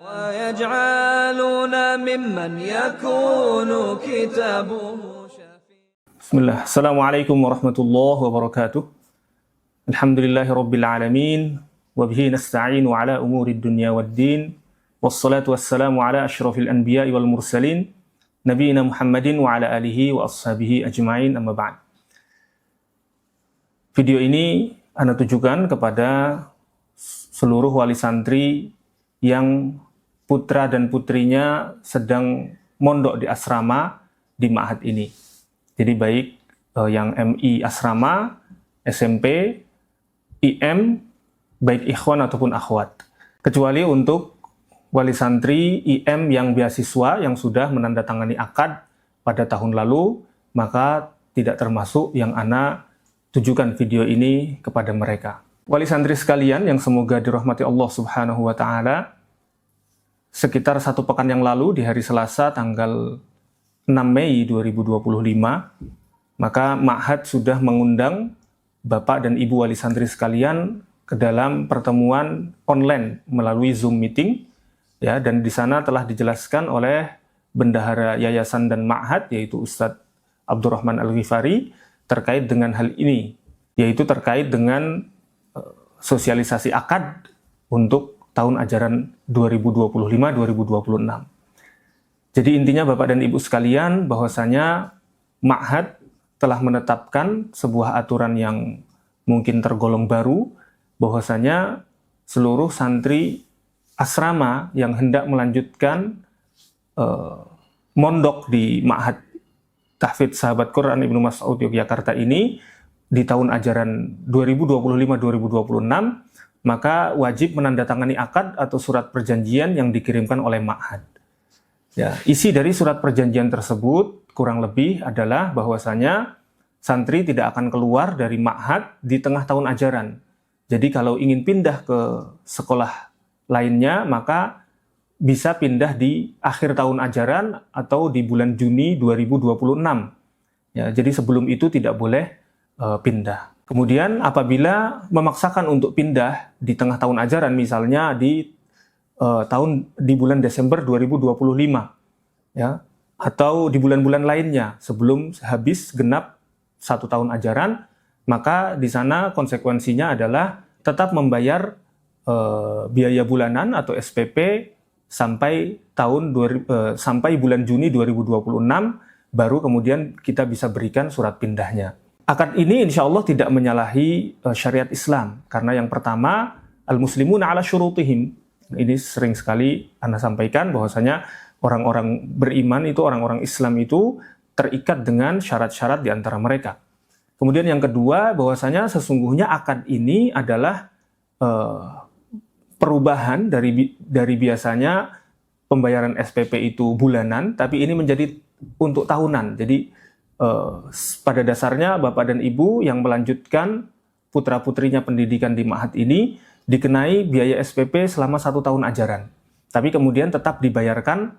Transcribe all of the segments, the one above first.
ويجعلون ممن يكون كتابه Bismillah. Assalamualaikum warahmatullahi wabarakatuh. Alhamdulillahi rabbil alamin. Wabihi nasta'inu ala umuri dunya waddin. Wassalatu wassalamu ala ashrafil anbiya'i wal mursalin. Nabiina Muhammadin wa ala alihi wa ashabihi ajma'in, amma ba'd. Video ini Ana tujukan kepada seluruh wali santri yang putra dan putrinya sedang mondok di asrama di ma'had ini. Jadi baik yang MI asrama, SMP, IM, baik ikhwan ataupun akhwat. Kecuali untuk wali santri IM yang beasiswa yang sudah menandatangani akad pada tahun lalu, maka tidak termasuk yang Ana tujukan video ini kepada mereka. Wali santri sekalian yang semoga dirahmati Allah Subhanahu wa Ta'ala, sekitar 1 pekan yang lalu di hari Selasa tanggal 6 Mei 2025, maka Ma'had sudah mengundang Bapak dan Ibu wali santri sekalian ke dalam pertemuan online melalui Zoom meeting, ya, dan di sana telah dijelaskan oleh bendahara yayasan dan Ma'had, yaitu Ustadz Abdurrahman Al-Ghifari, terkait dengan hal ini, yaitu terkait dengan sosialisasi akad untuk tahun ajaran 2025-2026. Jadi intinya Bapak dan Ibu sekalian, bahwasanya Ma'had telah menetapkan sebuah aturan yang mungkin tergolong baru, bahwasanya seluruh santri asrama yang hendak melanjutkan mondok di Ma'had Tahfidz Sahabat Quran Ibnu Mas'ud Yogyakarta ini di tahun ajaran 2025-2026, maka wajib menandatangani akad atau surat perjanjian yang dikirimkan oleh Ma'had. Ya, isi dari surat perjanjian tersebut kurang lebih adalah bahwasanya santri tidak akan keluar dari Ma'had di tengah tahun ajaran. Jadi kalau ingin pindah ke sekolah lainnya, maka bisa pindah di akhir tahun ajaran atau di bulan Juni 2026. Ya, jadi sebelum itu tidak boleh pindah. Kemudian apabila memaksakan untuk pindah di tengah tahun ajaran, misalnya di bulan Desember 2025, ya, atau di bulan-bulan lainnya sebelum habis genap 1 tahun ajaran, maka di sana konsekuensinya adalah tetap membayar biaya bulanan atau SPP sampai sampai bulan Juni 2026, baru kemudian kita bisa berikan surat pindahnya. Akad ini insya Allah tidak menyalahi syariat Islam, karena yang pertama, al-muslimuna ala syurutihim. Ini sering sekali Anda sampaikan bahwasanya orang-orang beriman itu, orang-orang Islam itu terikat dengan syarat-syarat di antara mereka. Kemudian yang kedua, bahwasanya sesungguhnya akad ini adalah perubahan dari biasanya pembayaran SPP itu bulanan, tapi ini menjadi untuk tahunan. Jadi pada dasarnya Bapak dan Ibu yang melanjutkan putra-putrinya pendidikan di Ma'had ini dikenai biaya SPP selama 1 tahun ajaran. Tapi kemudian tetap dibayarkan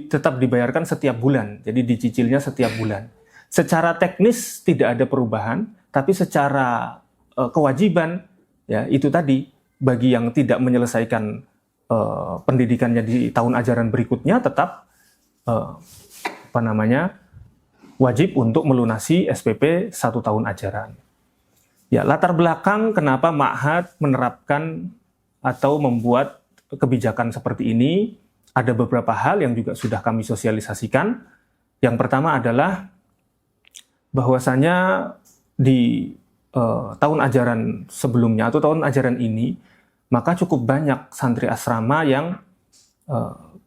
tetap dibayarkan setiap bulan. Jadi dicicilnya setiap bulan. Secara teknis tidak ada perubahan, tapi secara kewajiban, ya itu tadi, bagi yang tidak menyelesaikan pendidikannya di tahun ajaran berikutnya tetap wajib untuk melunasi SPP 1 tahun ajaran. Ya, latar belakang kenapa Ma'had menerapkan atau membuat kebijakan seperti ini, ada beberapa hal yang juga sudah kami sosialisasikan. Yang pertama adalah bahwasanya di tahun ajaran sebelumnya atau tahun ajaran ini, maka cukup banyak santri asrama yang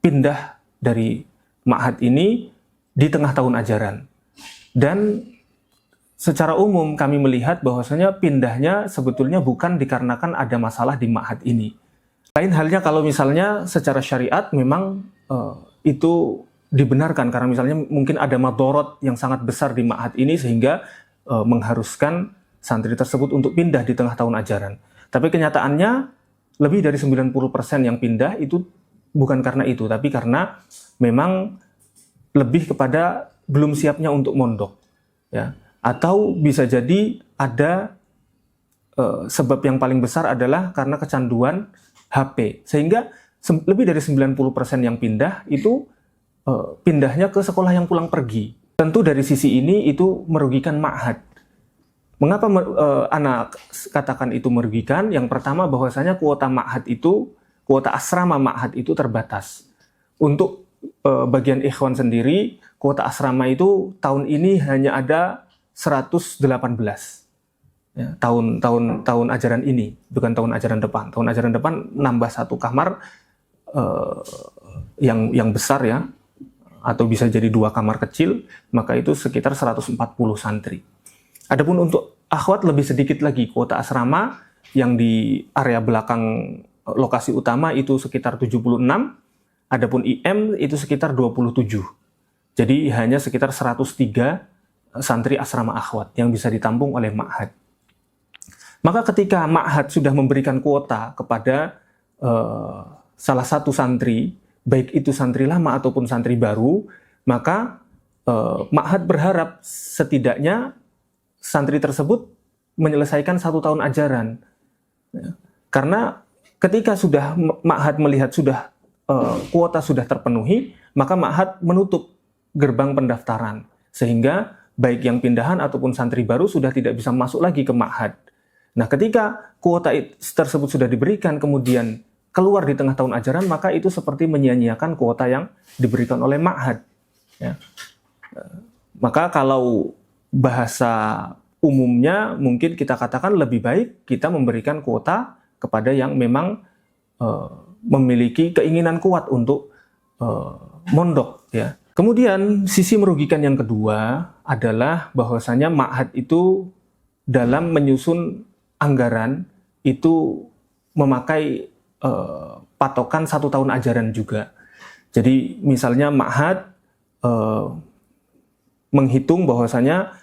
pindah dari Ma'had ini di tengah tahun ajaran. Dan secara umum kami melihat bahwasanya pindahnya sebetulnya bukan dikarenakan ada masalah di Ma'had ini. Lain halnya kalau misalnya secara syariat memang itu dibenarkan karena misalnya mungkin ada madorot yang sangat besar di Ma'had ini sehingga mengharuskan santri tersebut untuk pindah di tengah tahun ajaran. Tapi kenyataannya lebih dari 90% yang pindah itu bukan karena itu, tapi karena memang lebih kepada belum siapnya untuk mondok, ya. Atau bisa jadi ada sebab yang paling besar adalah karena kecanduan HP. Sehingga lebih dari 90% yang pindah itu pindahnya ke sekolah yang pulang pergi. Tentu dari sisi ini itu merugikan ma'had. Mengapa anak katakan itu merugikan? Yang pertama bahwasanya kuota ma'had itu, kuota asrama ma'had itu terbatas. Untuk bagian ikhwan sendiri, kuota asrama itu tahun ini hanya ada 118. Ya, tahun ajaran ini, bukan tahun ajaran depan. Tahun ajaran depan nambah 1 kamar yang besar ya, atau bisa jadi 2 kamar kecil, maka itu sekitar 140 santri. Adapun untuk akhwat lebih sedikit lagi, kuota asrama yang di area belakang lokasi utama itu sekitar 76, adapun IM itu sekitar 27. Jadi hanya sekitar 103 santri asrama akhwat yang bisa ditampung oleh ma'had. Maka ketika ma'had sudah memberikan kuota kepada salah satu santri, baik itu santri lama ataupun santri baru, maka ma'had berharap setidaknya santri tersebut menyelesaikan 1 tahun ajaran. Ya. Karena ketika sudah ma'had melihat sudah kuota sudah terpenuhi, maka ma'had menutup gerbang pendaftaran. Sehingga baik yang pindahan ataupun santri baru sudah tidak bisa masuk lagi ke ma'had. Nah, ketika kuota tersebut sudah diberikan, kemudian keluar di tengah tahun ajaran, maka itu seperti menyia-nyiakan kuota yang diberikan oleh ma'had. Ya. Maka kalau bahasa umumnya mungkin kita katakan lebih baik kita memberikan kuota kepada yang memang memiliki keinginan kuat untuk mondok. Ya. Kemudian sisi merugikan yang kedua adalah bahwasanya ma'had itu dalam menyusun anggaran itu memakai patokan 1 tahun ajaran juga. Jadi misalnya ma'had menghitung bahwasanya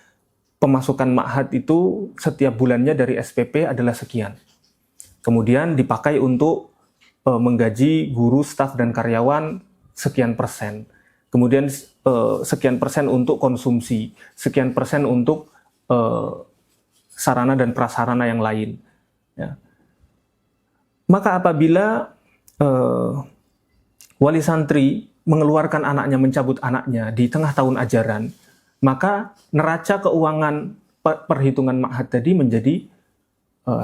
pemasukan ma'had itu setiap bulannya dari SPP adalah sekian. Kemudian dipakai untuk menggaji guru, staf, dan karyawan sekian persen. Kemudian sekian persen untuk konsumsi, sekian persen untuk sarana dan prasarana yang lain. Ya. Maka apabila wali santri mengeluarkan anaknya, mencabut anaknya di tengah tahun ajaran, maka neraca keuangan perhitungan ma'had tadi menjadi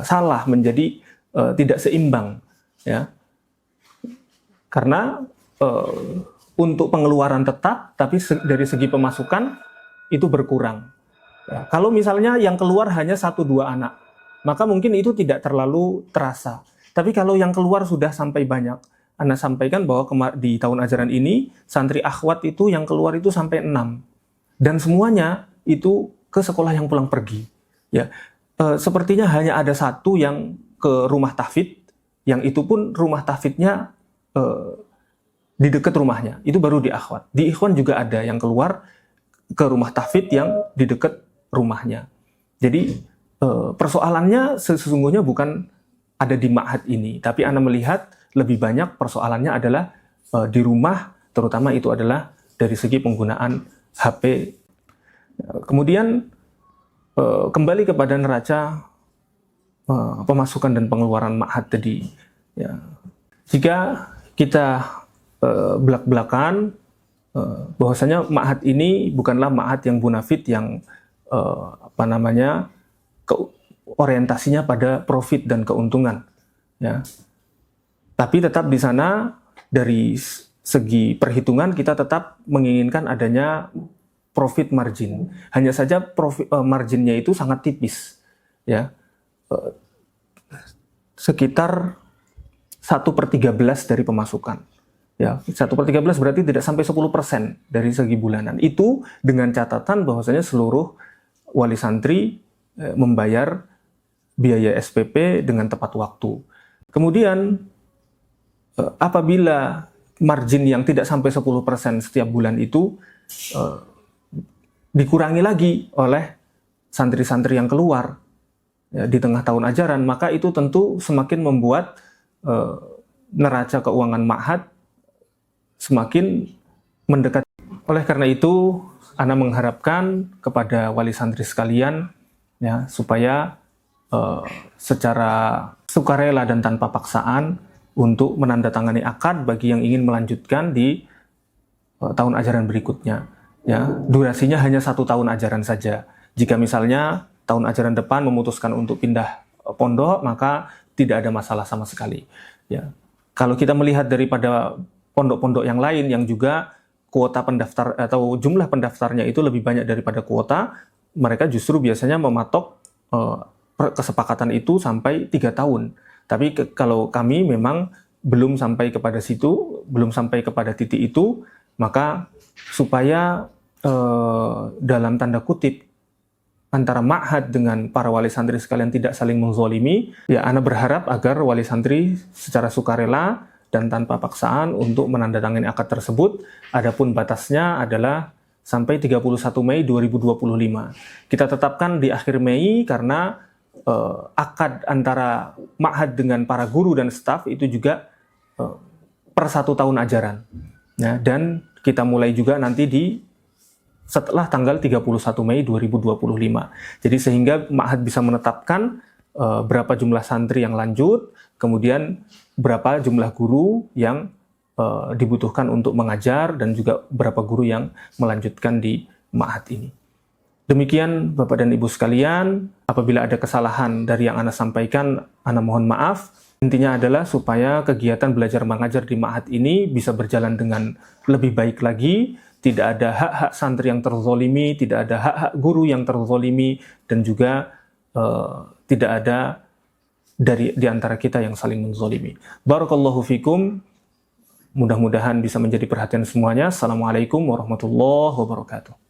salah, menjadi tidak seimbang. Ya. Karena untuk pengeluaran tetap, tapi dari segi pemasukan itu berkurang. Ya. Kalau misalnya yang keluar hanya 1-2 anak, maka mungkin itu tidak terlalu terasa. Tapi kalau yang keluar sudah sampai banyak, Anda sampaikan bahwa di tahun ajaran ini, santri akhwat itu yang keluar itu sampai 6. Dan semuanya itu ke sekolah yang pulang pergi. Ya, sepertinya hanya ada 1 yang ke rumah tahfidz, yang itu pun rumah tahfidznya di dekat rumahnya. Itu baru di akhwat. Di ikhwan juga ada yang keluar ke rumah tahfidz yang di dekat rumahnya. Jadi persoalannya sesungguhnya bukan ada di ma'had ini, tapi Anda melihat lebih banyak persoalannya adalah di rumah, terutama itu adalah dari segi penggunaan HP. Kemudian kembali kepada neraca pemasukan dan pengeluaran ma'had tadi. Ya. Jika kita belak-belakan bahwasanya ma'had ini bukanlah ma'had yang bonafit yang orientasinya pada profit dan keuntungan, ya. Tapi tetap di sana dari segi perhitungan kita tetap menginginkan adanya profit margin. Hanya saja marginnya itu sangat tipis, ya, sekitar 1/13 dari pemasukan. Ya, 1/13 berarti tidak sampai 10% dari segi bulanan. Itu dengan catatan bahwasanya seluruh wali santri membayar biaya SPP dengan tepat waktu. Kemudian apabila margin yang tidak sampai 10% setiap bulan itu dikurangi lagi oleh santri-santri yang keluar ya, di tengah tahun ajaran, maka itu tentu semakin membuat neraca keuangan ma'had semakin mendekat. Oleh karena itu, Ana mengharapkan kepada wali santri sekalian ya, supaya secara sukarela dan tanpa paksaan untuk menandatangani akad bagi yang ingin melanjutkan di tahun ajaran berikutnya. Ya, durasinya hanya 1 tahun ajaran saja. Jika misalnya tahun ajaran depan memutuskan untuk pindah pondok, maka tidak ada masalah sama sekali. Ya, kalau kita melihat daripada pondok-pondok yang lain yang juga kuota pendaftar atau jumlah pendaftarnya itu lebih banyak daripada kuota, mereka justru biasanya mematok kesepakatan itu sampai 3 tahun. Tapi kalau kami memang belum sampai kepada situ, belum sampai kepada titik itu, maka supaya dalam tanda kutip antara ma'had dengan para wali santri sekalian tidak saling menzolimi, ya ana berharap agar wali santri secara sukarela dan tanpa paksaan untuk menandatangani akad tersebut. Adapun batasnya adalah sampai 31 Mei 2025. Kita tetapkan di akhir Mei karena akad antara ma'had dengan para guru dan staf itu juga per 1 tahun ajaran. Ya, dan kita mulai juga nanti setelah tanggal 31 Mei 2025. Jadi sehingga ma'had bisa menetapkan berapa jumlah santri yang lanjut, kemudian berapa jumlah guru yang dibutuhkan untuk mengajar, dan juga berapa guru yang melanjutkan di ma'had ini. Demikian Bapak dan Ibu sekalian, apabila ada kesalahan dari yang Ana sampaikan, Ana mohon maaf. Intinya adalah supaya kegiatan belajar mengajar di ma'had ini bisa berjalan dengan lebih baik lagi, tidak ada hak-hak santri yang terzolimi, tidak ada hak-hak guru yang terzolimi, dan juga tidak ada di antara kita yang saling menzolimi. Barakallahu fikum, mudah-mudahan bisa menjadi perhatian semuanya. Assalamualaikum warahmatullahi wabarakatuh.